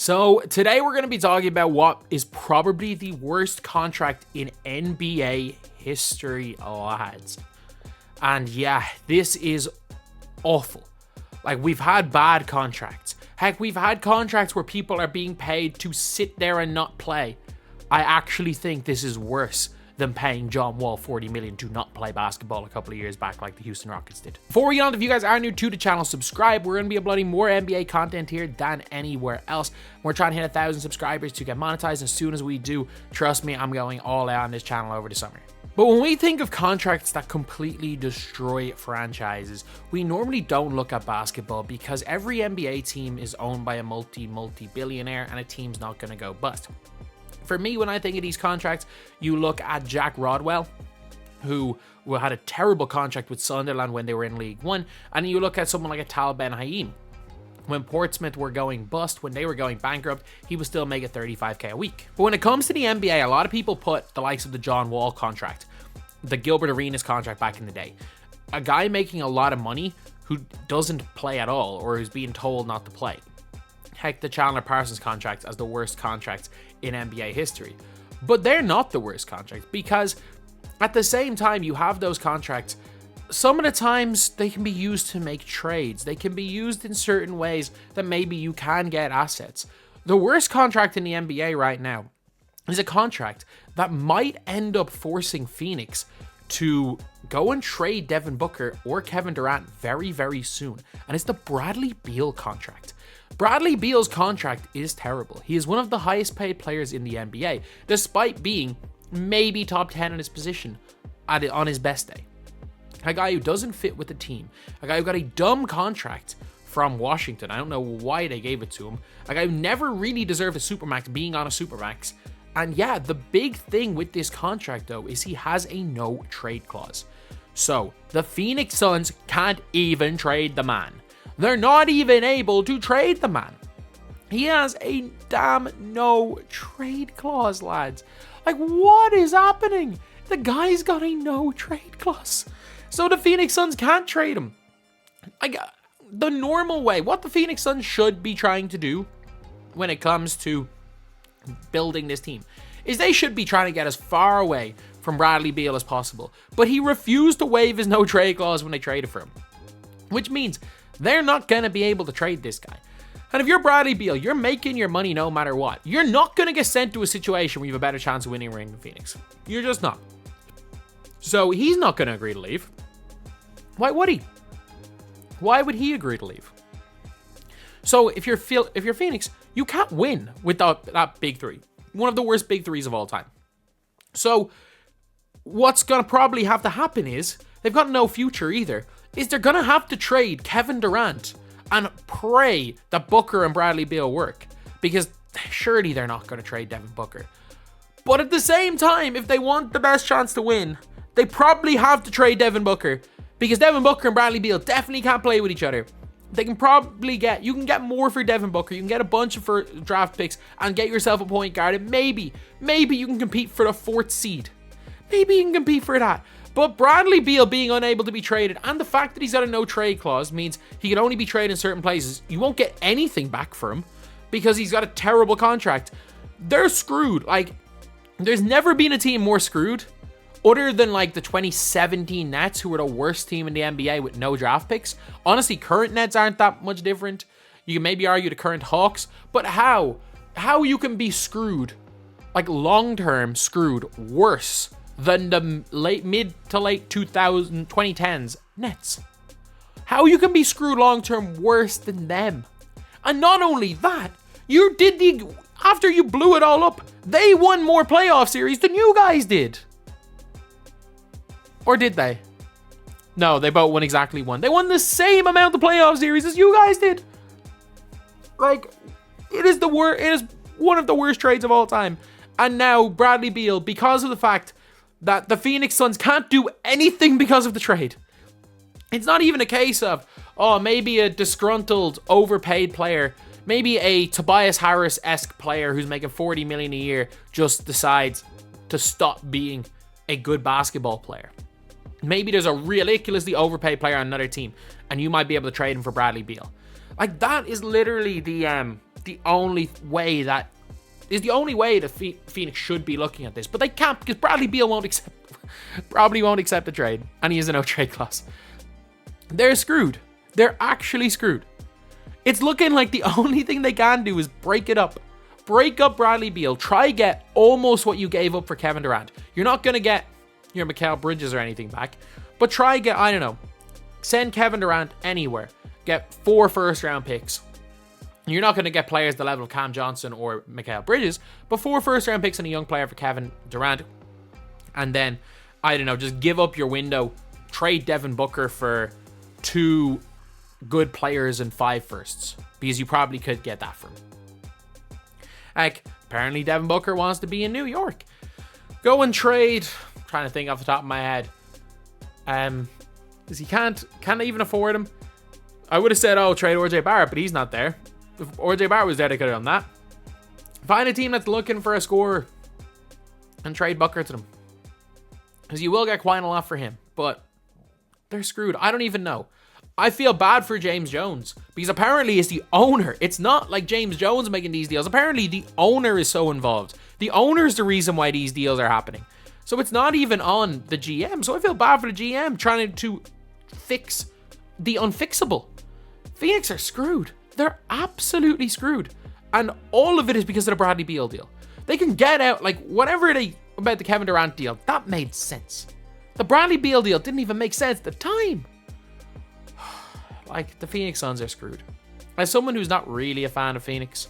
So today we're going to be talking about what is probably the worst contract in NBA history, lads. And yeah, this is awful. Like, we've had bad contracts. Heck, we've had contracts where people are being paid to sit there and not play. I actually think this is worse than paying John Wall $40 million to not play basketball a couple of years back like the Houston Rockets did. Before we get on, if you guys are new to the channel, subscribe. We're going to be uploading more NBA content here than anywhere else. We're trying to hit 1,000 subscribers to get monetized. As soon as we do, trust me, I'm going all out on this channel over the summer. But when we think of contracts that completely destroy franchises, we normally don't look at basketball because every NBA team is owned by a multi-billionaire and a team's not going to go bust. For me, when I think of these contracts, you look at Jack Rodwell, who had a terrible contract with Sunderland when they were in League One, and you look at someone like a Tal Ben Haim. When Portsmouth were going bust, when they were going bankrupt, he was still making $35K a week. But when it comes to the NBA, a lot of people put the likes of the John Wall contract, the Gilbert Arenas contract back in the day, a guy making a lot of money who doesn't play at all or who's being told not to play. Heck, the Chandler Parsons contract as the worst contract in NBA history. But they're not the worst contract because at the same time you have those contracts, some of the times they can be used to make trades. They can be used in certain ways that maybe you can get assets. The worst contract in the NBA right now is a contract that might end up forcing Phoenix to go and trade Devin Booker or Kevin Durant very, very soon. And it's the Bradley Beal contract. Bradley Beal's contract is terrible. He is one of the highest paid players in the NBA, despite being maybe top 10 in his position on his best day. A guy who doesn't fit with the team. A guy who got a dumb contract from Washington. I don't know why they gave it to him. A guy who never really deserved a supermax being on a supermax. And yeah, the big thing with this contract though is he has a no trade clause. So the Phoenix Suns can't even trade the man. They're not even able to trade the man. He has a damn no trade clause, lads. Like, what is happening? The guy's got a no trade clause. So the Phoenix Suns can't trade him. Like, the normal way, what the Phoenix Suns should be trying to do when it comes to building this team is they should be trying to get as far away from Bradley Beal as possible. But he refused to waive his no trade clause when they traded for him, which means they're not going to be able to trade this guy. And if you're Bradley Beal, you're making your money no matter what. You're not going to get sent to a situation where you have a better chance of winning a ring than Phoenix. You're just not. So he's not going to agree to leave. Why would he? Why would he agree to leave? So if you're Phoenix, you can't win with that big three. One of the worst big threes of all time. So what's going to probably have to happen is, they've got no future either, is they're going to have to trade Kevin Durant and pray that Booker and Bradley Beal work. Because surely they're not going to trade Devin Booker. But at the same time, if they want the best chance to win, they probably have to trade Devin Booker. Because Devin Booker and Bradley Beal definitely can't play with each other. They can probably you can get more for Devin Booker. You can get a bunch of draft picks and get yourself a point guard. And maybe you can compete for the 4th seed. Maybe you can compete for that. But Bradley Beal being unable to be traded and the fact that he's got a no trade clause means he can only be traded in certain places. You won't get anything back for him because he's got a terrible contract. They're screwed. Like, there's never been a team more screwed other than like the 2017 Nets, who were the worst team in the NBA with no draft picks. Honestly, current Nets aren't that much different. You can maybe argue the current Hawks, but how you can be screwed, like long-term screwed, worse than the mid to late 2010s Nets. How you can be screwed long-term worse than them. And not only that, after you blew it all up, they won more playoff series than you guys did. Or did they? No, they both won exactly one. They won the same amount of playoff series as you guys did. Like, it is one of the worst trades of all time. And now Bradley Beal, because of the fact that the Phoenix Suns can't do anything because of the trade. It's not even a case of, maybe a disgruntled, overpaid player, maybe a Tobias Harris-esque player who's making $40 million a year just decides to stop being a good basketball player. Maybe there's a ridiculously overpaid player on another team, and you might be able to trade him for Bradley Beal. Like, that is literally the the only way that Phoenix should be looking at this, but they can't because Bradley Beal probably won't accept the trade, and he has a no trade clause. They're screwed. They're actually screwed. It's looking like the only thing they can do is break it up. Break up Bradley Beal. Try get almost what you gave up for Kevin Durant. You're not going to get your Mikal Bridges or anything back, but try get, I don't know, send Kevin Durant anywhere. Get 4 first-round picks. You're not going to get players the level of Cam Johnson or Mikal Bridges, but 4 first-round picks and a young player for Kevin Durant. And then, I don't know, just give up your window. Trade Devin Booker for 2 good players and 5 firsts, because you probably could get that from him. Like, apparently Devin Booker wants to be in New York. Go and trade. I'm trying to think off the top of my head. Because he can't even afford him. I would have said, oh, trade RJ Barrett, but he's not there. If RJ Barrett was there, they could have done that. Find a team that's looking for a scorer and trade Booker to them. Because you will get quite a lot for him, but they're screwed. I don't even know. I feel bad for James Jones because apparently it's the owner. It's not like James Jones making these deals. Apparently the owner is so involved. The owner is the reason why these deals are happening. So it's not even on the GM. So I feel bad for the GM trying to fix the unfixable. Phoenix are screwed. They're absolutely screwed. And all of it is because of the Bradley Beal deal. They can get out, like, whatever about the Kevin Durant deal, that made sense. The Bradley Beal deal didn't even make sense at the time. Like, the Phoenix Suns are screwed. As someone who's not really a fan of Phoenix,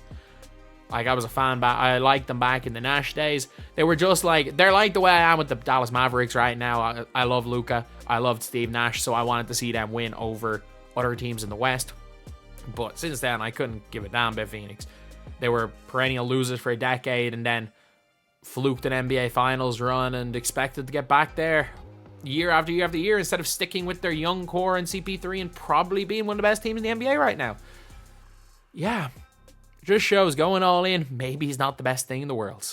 like, I was a fan back, I liked them back in the Nash days. They were just like, they're like the way I am with the Dallas Mavericks right now. I love Luka. I loved Steve Nash, so I wanted to see them win over other teams in the West. But since then, I couldn't give a damn about Phoenix. They were perennial losers for a decade and then fluked an NBA Finals run and expected to get back there year after year after year instead of sticking with their young core and CP3 and probably being one of the best teams in the NBA right now. Yeah, just shows going all in, maybe he's not the best thing in the world.